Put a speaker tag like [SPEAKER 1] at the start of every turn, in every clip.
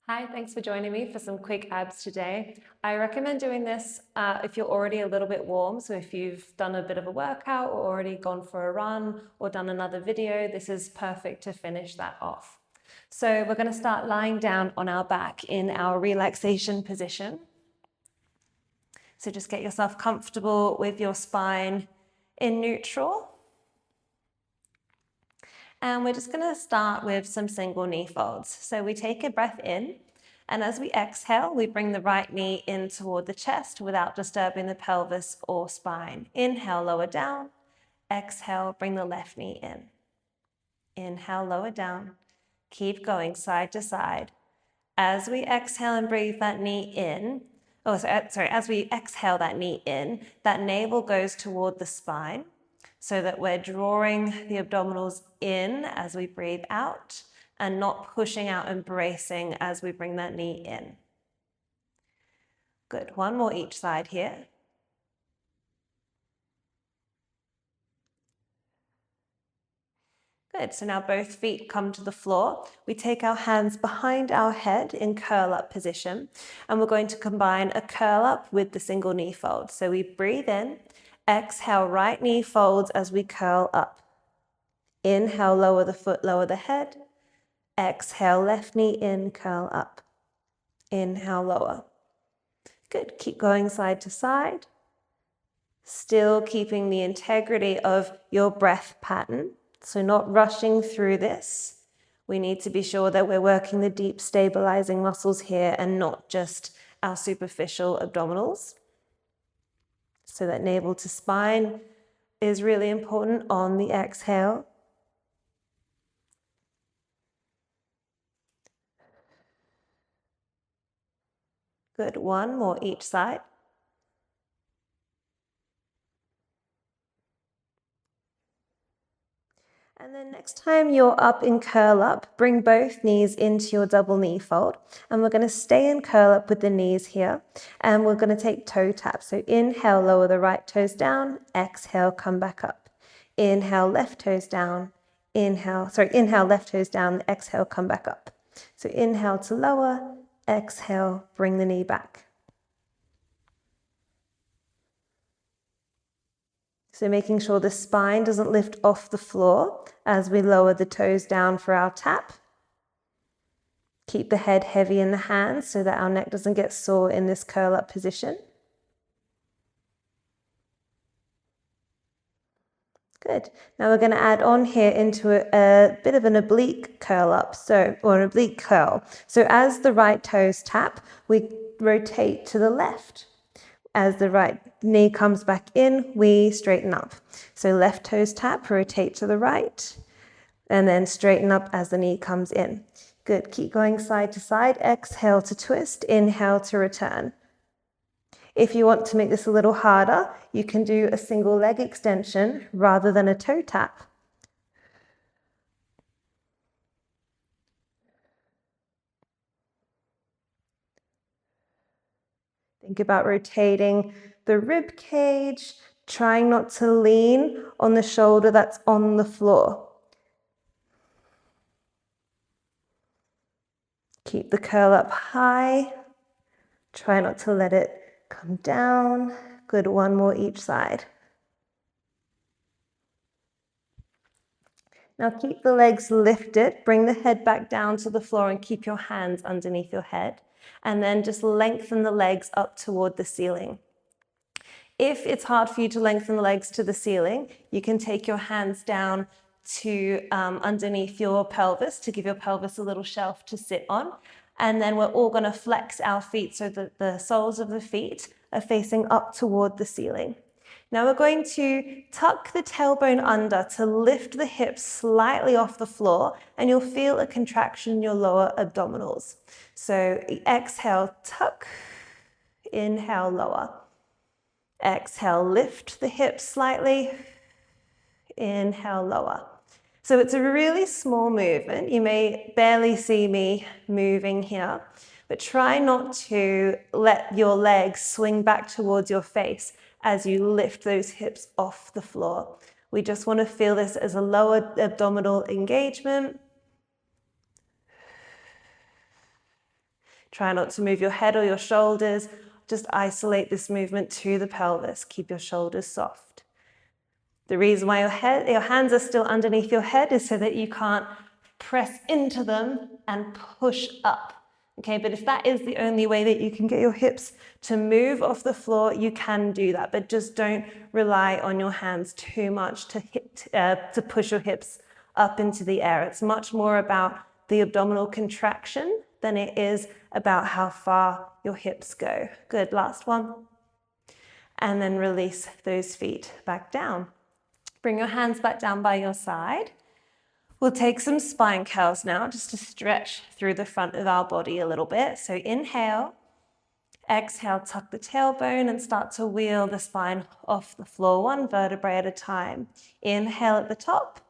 [SPEAKER 1] Hi, thanks for joining me for some quick abs today. I recommend doing this if you're already a little bit warm. So if you've done a bit of a workout or already gone for a run or done another video, this is perfect to finish that off. So we're going to start lying down on our back in our relaxation position. So just get yourself comfortable with your spine in neutral. And we're just going to start with some single knee folds. So we take a breath in, and as we exhale, we bring the right knee in toward the chest without disturbing the pelvis or spine. Inhale, lower down. Exhale, bring the left knee in. Inhale, lower down. Keep going side to side. As we exhale and breathe that knee in, as we exhale that knee in, that navel goes toward the spine, so that we're drawing the abdominals in as we breathe out and not pushing out and bracing as we bring that knee in. Good, one more each side here. Good, so now both feet come to the floor. We take our hands behind our head in curl up position, and we're going to combine a curl up with the single knee fold. So we breathe in, exhale, right knee folds as we curl up. Inhale, lower the foot, lower the head. Exhale, left knee in, curl up. Inhale, lower. Good, keep going side to side. Still keeping the integrity of your breath pattern. So not rushing through this. We need to be sure that we're working the deep stabilizing muscles here and not just our superficial abdominals. So that navel to spine is really important on the exhale. Good, one more each side. And then next time you're up in curl up, bring both knees into your double knee fold. And we're going to stay in curl up with the knees here. And we're going to take toe taps. So inhale, lower the right toes down. Exhale, come back up. Inhale, left toes down. Inhale, left toes down. Exhale, come back up. So inhale to lower. Exhale, bring the knee back. So making sure the spine doesn't lift off the floor as we lower the toes down for our tap. Keep the head heavy in the hands so that our neck doesn't get sore in this curl up position. Good. Now we're going to add on here into a bit of an oblique curl up, or an oblique curl. So as the right toes tap, we rotate to the left. As the right knee comes back in, we straighten up. So left toes tap, rotate to the right, and then straighten up as the knee comes in. Good, keep going side to side. Exhale to twist, inhale to return. If you want to make this a little harder, you can do a single leg extension rather than a toe tap. Think about rotating the rib cage, trying not to lean on the shoulder that's on the floor. Keep the curl up high. Try not to let it come down. Good, one more each side. Now keep the legs lifted. Bring the head back down to the floor and keep your hands underneath your head. And then just lengthen the legs up toward the ceiling. If it's hard for you to lengthen the legs to the ceiling, you can take your hands down to underneath your pelvis to give your pelvis a little shelf to sit on. And then we're all going to flex our feet so that the soles of the feet are facing up toward the ceiling. Now we're going to tuck the tailbone under to lift the hips slightly off the floor, and you'll feel a contraction in your lower abdominals. So exhale, tuck, inhale, lower. Exhale, lift the hips slightly, inhale, lower. So it's a really small movement. You may barely see me moving here, but try not to let your legs swing back towards your face as you lift those hips off the floor. We just want to feel this as a lower abdominal engagement. Try not to move your head or your shoulders. Just isolate this movement to the pelvis. Keep your shoulders soft. The reason why your hands are still underneath your head is so that you can't press into them and push up. Okay, but if that is the only way that you can get your hips to move off the floor, you can do that, but just don't rely on your hands too much to push your hips up into the air. It's much more about the abdominal contraction than it is about how far your hips go. Good, last one. And then release those feet back down. Bring your hands back down by your side. We'll take some spine curls now just to stretch through the front of our body a little bit. So inhale, exhale, tuck the tailbone and start to wheel the spine off the floor, one vertebrae at a time. Inhale at the top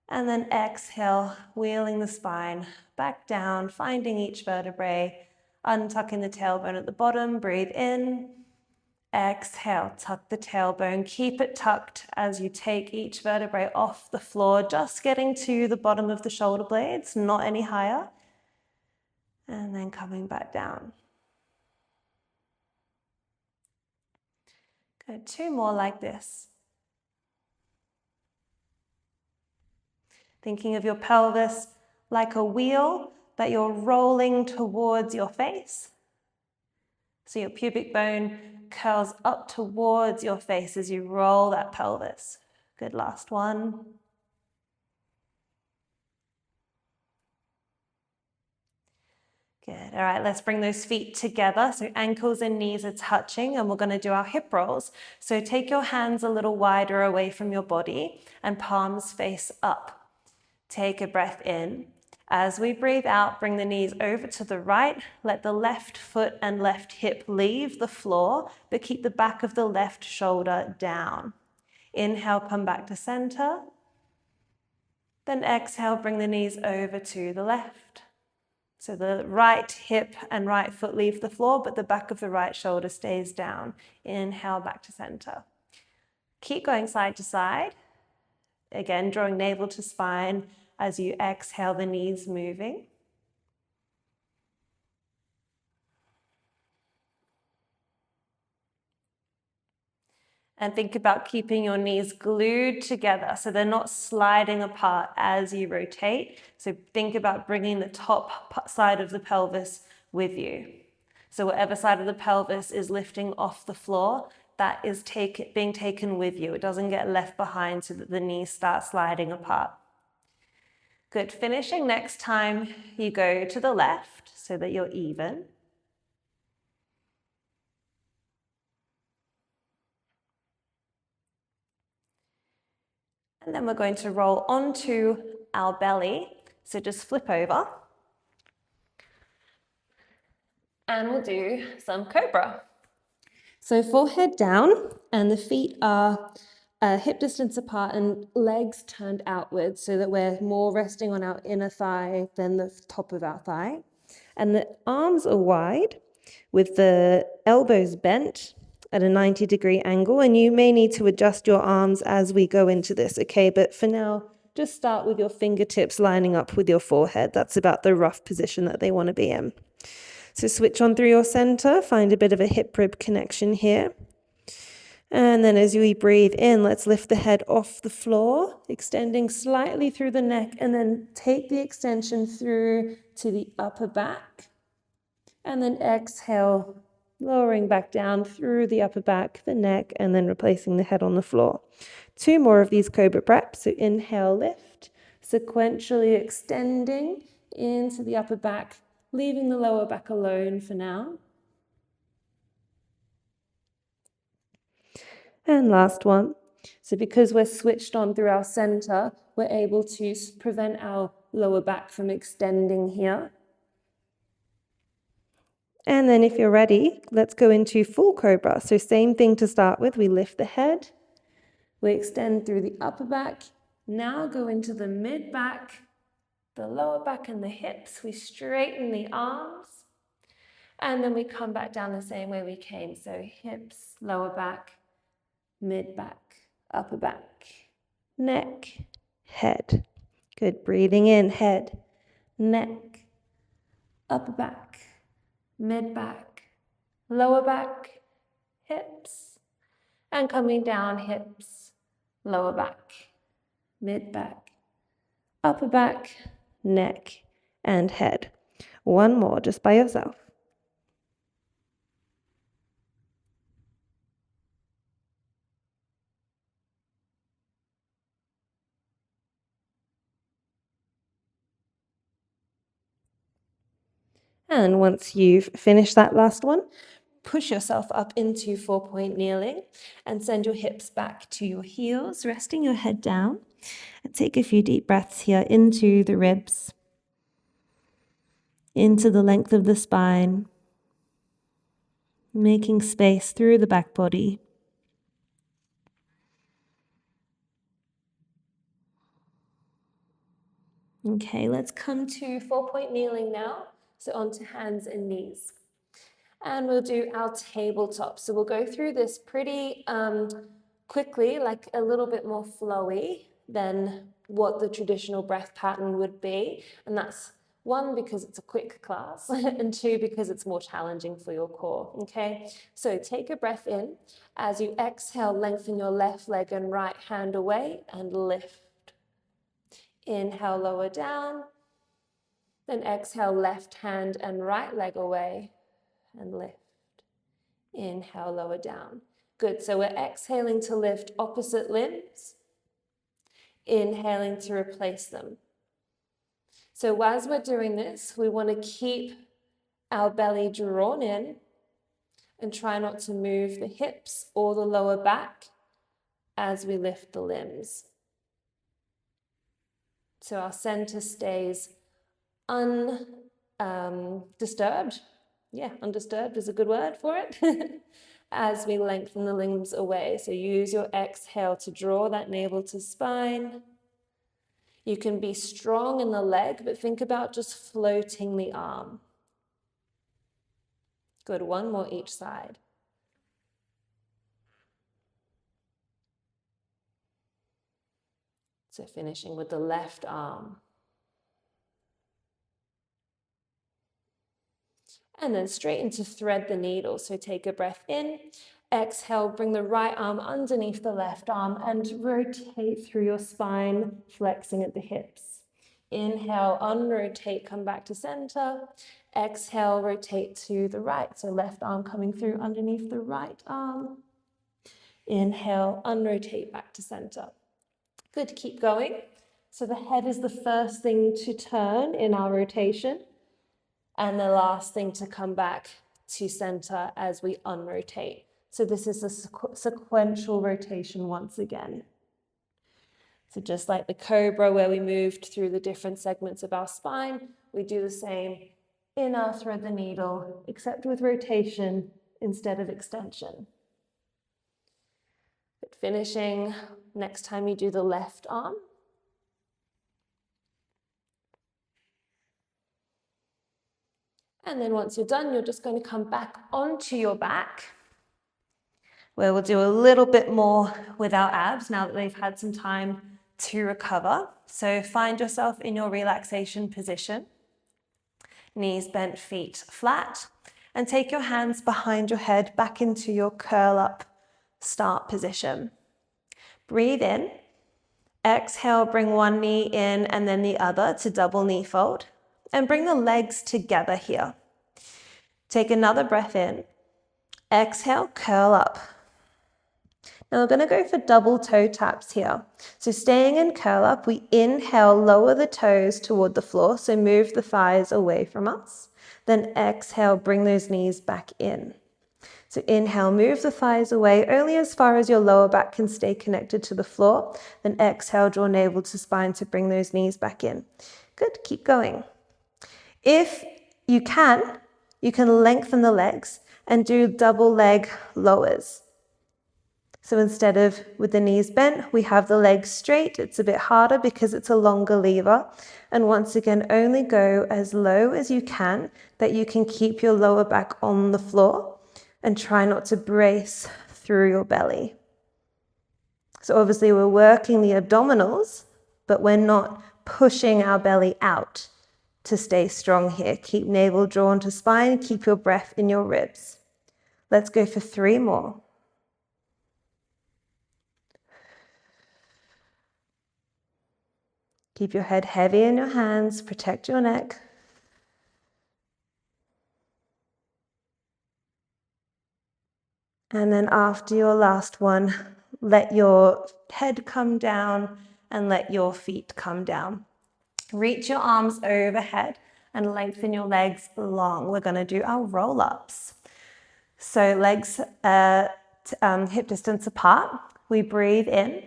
[SPEAKER 1] and then exhale, wheeling the spine back down, finding each vertebrae, untucking the tailbone at the bottom, breathe in. Exhale, tuck the tailbone, keep it tucked as you take each vertebrae off the floor, just getting to the bottom of the shoulder blades, not any higher. And then coming back down. Good, 2 more like this. Thinking of your pelvis like a wheel that you're rolling towards your face. So your pubic bone curls up towards your face as you roll that pelvis. Good, last one. Good, all right, let's bring those feet together. So ankles and knees are touching and we're gonna do our hip rolls. So take your hands a little wider away from your body and palms face up. Take a breath in. As we breathe out, bring the knees over to the right. Let the left foot and left hip leave the floor, but keep the back of the left shoulder down. Inhale, come back to center. Then exhale, bring the knees over to the left. So the right hip and right foot leave the floor, but the back of the right shoulder stays down. Inhale, back to center. Keep going side to side. Again, drawing navel to spine. As you exhale, the knees moving. And think about keeping your knees glued together so they're not sliding apart as you rotate. So think about bringing the top side of the pelvis with you. So whatever side of the pelvis is lifting off the floor, that is being taken with you. It doesn't get left behind so that the knees start sliding apart. Good, finishing. Next time you go to the left so that you're even. And then we're going to roll onto our belly. So just flip over. And we'll do some cobra. So forehead down and the feet are hip distance apart and legs turned outwards so that we're more resting on our inner thigh than the top of our thigh. And the arms are wide with the elbows bent at a 90-degree angle. And you may need to adjust your arms as we go into this, okay? But for now, just start with your fingertips lining up with your forehead. That's about the rough position that they want to be in. So switch on through your center, find a bit of a hip-rib connection here. And then as we breathe in, let's lift the head off the floor, extending slightly through the neck, and then take the extension through to the upper back. And then exhale, lowering back down through the upper back, the neck, and then replacing the head on the floor. 2 more of these cobra breaths. So inhale, lift, sequentially extending into the upper back, leaving the lower back alone for now. And last one. So because we're switched on through our center, we're able to prevent our lower back from extending here. And then if you're ready, let's go into full cobra. So same thing to start with. We lift the head, we extend through the upper back. Now go into the mid back, the lower back and the hips. We straighten the arms. And then we come back down the same way we came. So hips, lower back, mid back, upper back, neck, head. Good, breathing in, head, neck, upper back, mid-back, lower back, hips, and coming down, hips, lower back, mid-back, upper back, neck, and head. One more just by yourself. And once you've finished that last one, push yourself up into 4-point kneeling and send your hips back to your heels, resting your head down. And take a few deep breaths here into the ribs, into the length of the spine, making space through the back body. Okay, let's come to 4-point kneeling now. So onto hands and knees. And we'll do our tabletop. So we'll go through this pretty quickly, like a little bit more flowy than what the traditional breath pattern would be. And that's one, because it's a quick class, and two, because it's more challenging for your core, okay? So take a breath in. As you exhale, lengthen your left leg and right hand away and lift. Inhale, lower down. Then exhale, left hand and right leg away and lift. Inhale, lower down. Good, so we're exhaling to lift opposite limbs, inhaling to replace them. So as we're doing this, we want to keep our belly drawn in and try not to move the hips or the lower back as we lift the limbs. So our center stays undisturbed. Yeah, undisturbed is a good word for it. As we lengthen the limbs away. So use your exhale to draw that navel to spine. You can be strong in the leg, but think about just floating the arm. Good, one more each side. So finishing with the left arm. And then straighten to thread the needle. So take a breath in, exhale, bring the right arm underneath the left arm and rotate through your spine, flexing at the hips. Inhale, unrotate, come back to center. Exhale, rotate to the right. So left arm coming through underneath the right arm. Inhale, unrotate back to center. Good, keep going. So the head is the first thing to turn in our rotation, and the last thing to come back to center as we unrotate. So this is a sequential rotation once again. So just like the cobra where we moved through the different segments of our spine, we do the same in our thread the needle, except with rotation instead of extension. But finishing, next time you do the left arm. And then once you're done, you're just going to come back onto your back, where we'll do a little bit more with our abs now that they've had some time to recover. So find yourself in your relaxation position. Knees bent, feet flat. And take your hands behind your head back into your curl up start position. Breathe in. Exhale, bring one knee in and then the other to double knee fold. And bring the legs together here. Take another breath in. Exhale, curl up. Now we're going to go for double toe taps here. So staying in curl up, we inhale, lower the toes toward the floor, so move the thighs away from us. Then exhale, bring those knees back in. So inhale, move the thighs away only as far as your lower back can stay connected to the floor. Then exhale, draw navel to spine to bring those knees back in. Good, keep going. If you can lengthen the legs and do double leg lowers. So instead of with the knees bent, we have the legs straight. It's a bit harder because it's a longer lever. And once again, only go as low as you can, that you can keep your lower back on the floor and try not to brace through your belly. So obviously we're working the abdominals, but we're not pushing our belly out. to stay strong here. Keep navel drawn to spine, keep your breath in your ribs. Let's go for 3 more. Keep your head heavy in your hands, protect your neck. And then after your last one, let your head come down and let your feet come down. Reach your arms overhead and lengthen your legs long. We're going to do our roll-ups. So legs hip distance apart. We breathe in.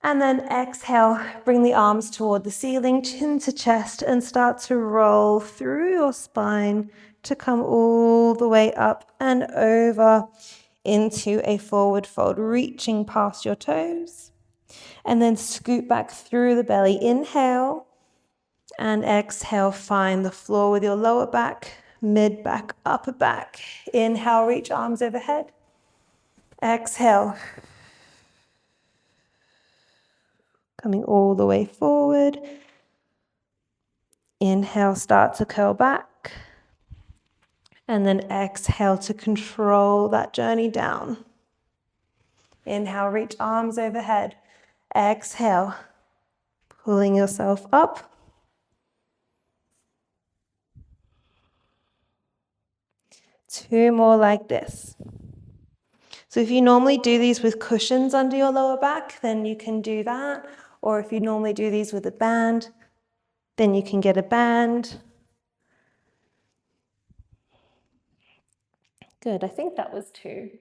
[SPEAKER 1] And then exhale, bring the arms toward the ceiling, chin to chest, and start to roll through your spine to come all the way up and over into a forward fold, reaching past your toes. And then scoot back through the belly. Inhale and exhale, find the floor with your lower back, mid back, upper back. Inhale, reach arms overhead. Exhale. Coming all the way forward. Inhale, start to curl back. And then exhale to control that journey down. Inhale, reach arms overhead. Exhale, pulling yourself up. Two more like this. So if you normally do these with cushions under your lower back, then you can do that. Or if you normally do these with a band, then you can get a band. Good, I think that was 2.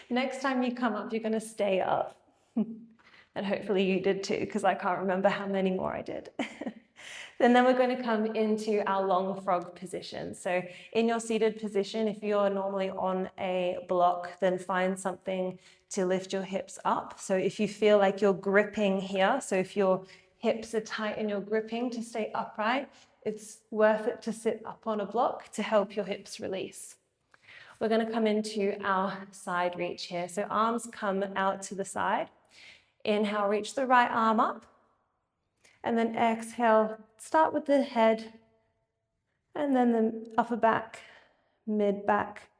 [SPEAKER 1] Next time you come up, you're going to stay up. And hopefully you did too, because I can't remember how many more I did. And then we're going to come into our long frog position. So in your seated position, if you're normally on a block, then find something to lift your hips up. So if you feel like you're gripping here, so if your hips are tight and you're gripping to stay upright, it's worth it to sit up on a block to help your hips release. We're going to come into our side reach here. So arms come out to the side. Inhale, reach the right arm up. And then exhale, start with the head. And then the upper back, mid back.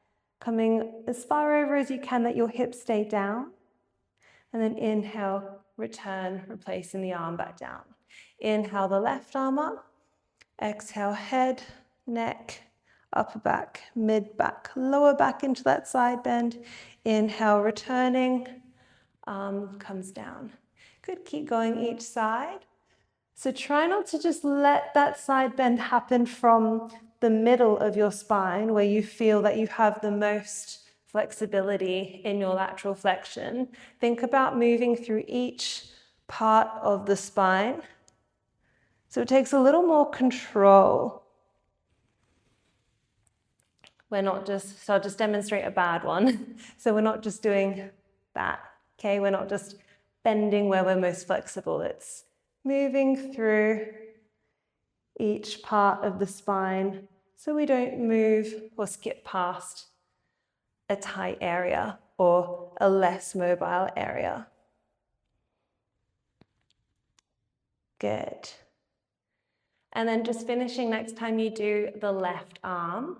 [SPEAKER 1] Coming as far over as you can that your hips stay down. And then inhale, return, replacing the arm back down. Inhale the left arm up. Exhale, head, neck, upper back, mid back, lower back into that side bend. Inhale, returning, arm comes down. Good, keep going each side. So try not to just let that side bend happen from the middle of your spine where you feel that you have the most flexibility in your lateral flexion. Think about moving through each part of the spine. So it takes a little more control. We're not just, so I'll just demonstrate a bad one. So we're not just doing that, okay? We're not just bending where we're most flexible. It's moving through each part of the spine so we don't move or skip past a tight area or a less mobile area. Good. And then just finishing next time you do the left arm.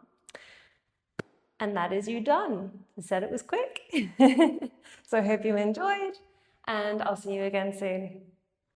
[SPEAKER 1] And that is you done. I said it was quick. So I hope you enjoyed, and I'll see you again soon.